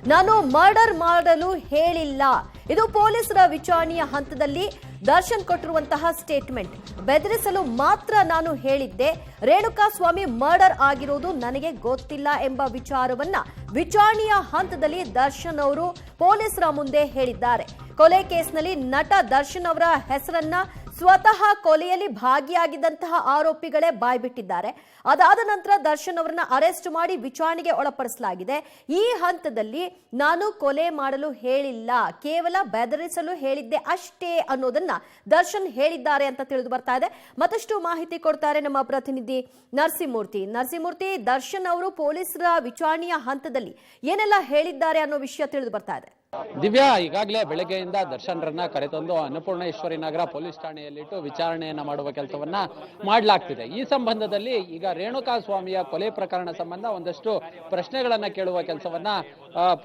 ನಾನು ಮರ್ಡರ್ ಮಾಡಲು ಹೇಳಿಲ್ಲ. ಇದು ಪೊಲೀಸರ ವಿಚಾರಣೆಯ ಹಂತದಲ್ಲಿ ದರ್ಶನ್ ಕೊಟ್ಟಿರುವಂತಹ ಸ್ಟೇಟ್ಮೆಂಟ್. ಬೆದರಿಸಲು ಮಾತ್ರ ನಾನು ಹೇಳಿದ್ದೆ. ರೇಣುಕಾಸ್ವಾಮಿ ಮರ್ಡರ್ ಆಗಿರೋದು ನನಗೆ ಗೊತ್ತಿಲ್ಲ ಎಂಬ ವಿಚಾರವನ್ನ ವಿಚಾರಣೆಯ ಹಂತದಲ್ಲಿ ದರ್ಶನ್ ಅವರು ಪೊಲೀಸರ ಮುಂದೆ ಹೇಳಿದ್ದಾರೆ. ಕೊಲೆ ಕೇಸ್ನಲ್ಲಿ ನಟ ದರ್ಶನ್ ಅವರ ಹೆಸರನ್ನ ಸ್ವತಃ ಕೊಲೆಯಲ್ಲಿ ಭಾಗಿಯಾಗಿದ್ದಂತಹ ಆರೋಪಿಗಳೇ ಬಾಯ್ಬಿಟ್ಟಿದ್ದಾರೆ. ಅದಾದ ನಂತರ ದರ್ಶನ್ ಅವರನ್ನ ಅರೆಸ್ಟ್ ಮಾಡಿ ವಿಚಾರಣೆಗೆ ಒಳಪಡಿಸಲಾಗಿದೆ. ಈ ಹಂತದಲ್ಲಿ ನಾನು ಕೊಲೆ ಮಾಡಲು ಹೇಳಿಲ್ಲ, ಕೇವಲ ಬೆದರಿಸಲು ಹೇಳಿದ್ದೆ ಅಷ್ಟೇ ಅನ್ನೋದನ್ನ ದರ್ಶನ್ ಹೇಳಿದ್ದಾರೆ ಅಂತ ತಿಳಿದು ಬರ್ತಾ ಇದೆ. ಮತ್ತಷ್ಟು ಮಾಹಿತಿ ಕೊಡ್ತಾರೆ ನಮ್ಮ ಪ್ರತಿನಿಧಿ ನರಸಿಂಹಮೂರ್ತಿ. ದರ್ಶನ್ ಅವರು ಪೊಲೀಸರ ವಿಚಾರಣೆಯ ಹಂತದಲ್ಲಿ ಏನೆಲ್ಲ ಹೇಳಿದ್ದಾರೆ ಅನ್ನೋ ವಿಷಯ ತಿಳಿದು ಬರ್ತಾ ಇದೆ. ದಿವ್ಯಾ, ಈಗಾಗಲೇ ಬೆಳಗ್ಗೆಯಿಂದ ದರ್ಶನ್ರನ್ನ ಕರೆತಂದು ಅನ್ನಪೂರ್ಣೇಶ್ವರಿ ನಗರ ಪೊಲೀಸ್ ಠಾಣೆಯಲ್ಲಿಟ್ಟು ವಿಚಾರಣೆಯನ್ನ ಮಾಡುವ ಕೆಲಸವನ್ನ ಮಾಡಲಾಗ್ತಿದೆ. ಈ ಸಂಬಂಧದಲ್ಲಿ ಈಗ ರೇಣುಕಾಸ್ವಾಮಿಯ ಕೊಲೆ ಪ್ರಕರಣ ಸಂಬಂಧ ಒಂದಷ್ಟು ಪ್ರಶ್ನೆಗಳನ್ನ ಕೇಳುವ ಕೆಲಸವನ್ನ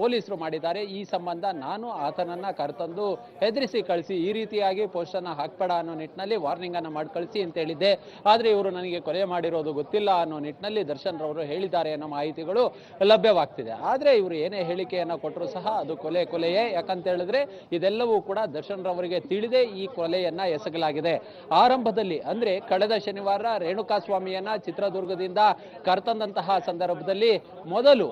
ಪೊಲೀಸರು ಮಾಡಿದ್ದಾರೆ. ಈ ಸಂಬಂಧ ನಾನು ಆತನನ್ನ ಕರೆತಂದು ಹೆದರಿಸಿ ಕಳಿಸಿ ಈ ರೀತಿಯಾಗಿ ಪೋಸ್ಟ್ ಅನ್ನ ಹಾಕ್ಬೇಡ ಅನ್ನೋ ನಿಟ್ಟಿನಲ್ಲಿ ವಾರ್ನಿಂಗ್ ಅನ್ನ ಮಾಡಿ ಕಳಿಸಿ ಅಂತ ಹೇಳಿದ್ದೆ. ಆದ್ರೆ ಇವರು ನನಗೆ ಕೊಲೆ ಮಾಡಿರೋದು ಗೊತ್ತಿಲ್ಲ ಅನ್ನೋ ನಿಟ್ಟಿನಲ್ಲಿ ದರ್ಶನ್ ರವರು ಹೇಳಿದ್ದಾರೆ ಅನ್ನೋ ಮಾಹಿತಿಗಳು ಲಭ್ಯವಾಗ್ತಿದೆ. ಆದ್ರೆ ಇವರು ಏನೇ ಹೇಳಿಕೆಯನ್ನ ಕೊಟ್ಟರು ಸಹ ಅದು ಕೊಲೆಯೇ. ಯಾಕಂತ ಹೇಳಿದ್ರೆ ಇದೆಲ್ಲವೂ ಕೂಡ ದರ್ಶನ್ ರವರಿಗೆ ತಿಳಿದೇ ಈ ಕೊಲೆಯನ್ನ ಎಸಗಲಾಗಿದೆ. ಆರಂಭದಲ್ಲಿ ಅಂದ್ರೆ ಕಳೆದ ಶನಿವಾರ ರೇಣುಕಾಸ್ವಾಮಿಯನ್ನ ಚಿತ್ರದುರ್ಗದಿಂದ ಕರೆತಂದಂತಹ ಸಂದರ್ಭದಲ್ಲಿ ಮೊದಲು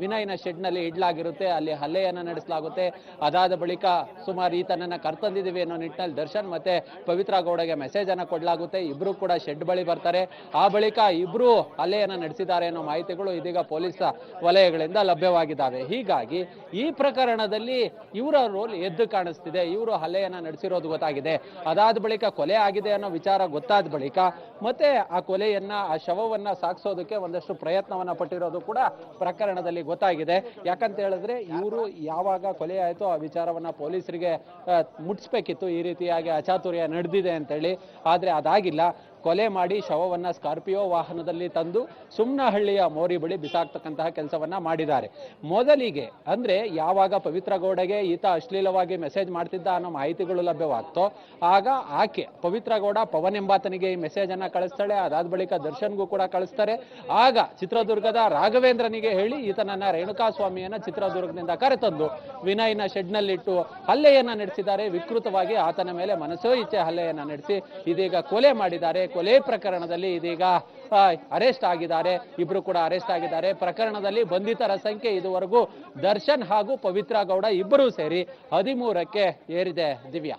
ವಿನಯ್ನ ಶೆಡ್ ನಲ್ಲಿ ಇಡ್ಲಾಗಿರುತ್ತೆ, ಅಲ್ಲಿ ಹಲ್ಲೆಯನ್ನ ನಡೆಸಲಾಗುತ್ತೆ. ಅದಾದ ಬಳಿಕ ಸುಮಾರು ಈತನನ್ನ ಕರೆತಂದಿದ್ದೀವಿ ಅನ್ನೋ ನಿಟ್ಟಿನಲ್ಲಿ ದರ್ಶನ್ ಮತ್ತೆ ಪವಿತ್ರ ಗೌಡಗೆ ಮೆಸೇಜ್ ಅನ್ನ ಕೊಡಲಾಗುತ್ತೆ. ಇಬ್ರು ಕೂಡ ಶೆಡ್ ಬಳಿ ಬರ್ತಾರೆ. ಆ ಬಳಿಕ ಇಬ್ರು ಹಲ್ಲೆಯನ್ನ ನಡೆಸಿದ್ದಾರೆ ಅನ್ನೋ ಮಾಹಿತಿಗಳು ಇದೀಗ ಪೊಲೀಸ್ ವಲಯಗಳಿಂದ ಲಭ್ಯವಾಗಿದ್ದಾವೆ. ಹೀಗಾಗಿ ಈ ಪ್ರಕರಣದಲ್ಲಿ ಇವರ ರೋಲ್ ಎದ್ದು ಕಾಣಿಸ್ತಿದೆ. ಇವರು ಹಲ್ಲೆಯನ್ನ ನಡೆಸಿರೋದು ಗೊತ್ತಾಗಿದೆ. ಅದಾದ ಬಳಿಕ ಕೊಲೆ ಆಗಿದೆ ಅನ್ನೋ ವಿಚಾರ ಗೊತ್ತಾದ ಬಳಿಕ ಮತ್ತೆ ಆ ಕೊಲೆಯನ್ನ ಆ ಶವವನ್ನ ಸಾಗಿಸೋದಕ್ಕೆ ಒಂದಷ್ಟು ಪ್ರಯತ್ನವನ್ನ ಪಟ್ಟಿರೋದು ಕೂಡ ಪ್ರಕರಣದಲ್ಲಿ ಗೊತ್ತಾಗಿದೆ. ಯಾಕಂತ ಹೇಳಿದ್ರೆ ಇವರು ಯಾವಾಗ ಕೊಲೆ ಆಯ್ತೋ ಆ ವಿಚಾರವನ್ನ ಪೊಲೀಸರಿಗೆ ಮುಟ್ಸ್ಬೇಕಿತ್ತು. ಈ ರೀತಿಯಾಗಿ ಅಚಾತುರ್ಯ ನಡೆದಿದೆ ಅಂತೇಳಿ. ಆದ್ರೆ ಅದಾಗಿಲ್ಲ. ಕೊಲೆ ಮಾಡಿ ಶವವನ್ನ ಸ್ಕಾರ್ಪಿಯೋ ವಾಹನದಲ್ಲಿ ತಂದು ಸುಮ್ನಹಳ್ಳಿಯ ಮೋರಿ ಬಳಿ ಬಿಸಾಕ್ತಕ್ಕಂತಹ ಕೆಲಸವನ್ನ ಮಾಡಿದ್ದಾರೆ. ಮೊದಲಿಗೆ ಅಂದ್ರೆ ಯಾವಾಗ ಪವಿತ್ರ ಗೌಡಗೆ ಈತ ಅಶ್ಲೀಲವಾಗಿ ಮೆಸೇಜ್ ಮಾಡ್ತಿದ್ದ ಅನ್ನೋ ಮಾಹಿತಿಗಳು ಲಭ್ಯವಾಗ್ತೋ ಆಗ ಆಕೆ ಪವಿತ್ರ ಗೌಡ ಪವನ್ ಎಂಬಾತನಿಗೆ ಈ ಮೆಸೇಜ್ ಅನ್ನ ಕಳಿಸ್ತಾಳೆ. ಅದಾದ ಬಳಿಕ ದರ್ಶನ್ಗೂ ಕೂಡ ಕಳಿಸ್ತಾರೆ. ಆಗ ಚಿತ್ರದುರ್ಗದ ರಾಘವೇಂದ್ರನಿಗೆ ಹೇಳಿ ಈತನನ್ನ ರೇಣುಕಾಸ್ವಾಮಿಯನ್ನ ಚಿತ್ರದುರ್ಗದಿಂದ ಕರೆತಂದು ವಿನಯ್ನ ಶೆಡ್ ನಲ್ಲಿಟ್ಟು ಹಲ್ಲೆಯನ್ನ ನಡೆಸಿದ್ದಾರೆ. ವಿಕೃತವಾಗಿ ಆತನ ಮೇಲೆ ಮನಸೋ ಇಚ್ಛೆ ಹಲ್ಲೆಯನ್ನ ನಡೆಸಿ ಇದೀಗ ಕೊಲೆ ಮಾಡಿದ್ದಾರೆ. ಕೊಲೆ ಪ್ರಕರಣದಲ್ಲಿ ಇದೀಗ ಅರೆಸ್ಟ್ ಆಗಿದ್ದಾರೆ. ಇಬ್ರು ಕೂಡ ಅರೆಸ್ಟ್ ಆಗಿದ್ದಾರೆ. ಪ್ರಕರಣದಲ್ಲಿ ಬಂಧಿತರ ಸಂಖ್ಯೆ ಇದುವರೆಗೂ ದರ್ಶನ್ ಹಾಗೂ ಪವಿತ್ರ ಗೌಡ ಇಬ್ಬರೂ ಸೇರಿ 13ಕ್ಕೆ ಏರಿದೆ. ದಿವ್ಯಾ.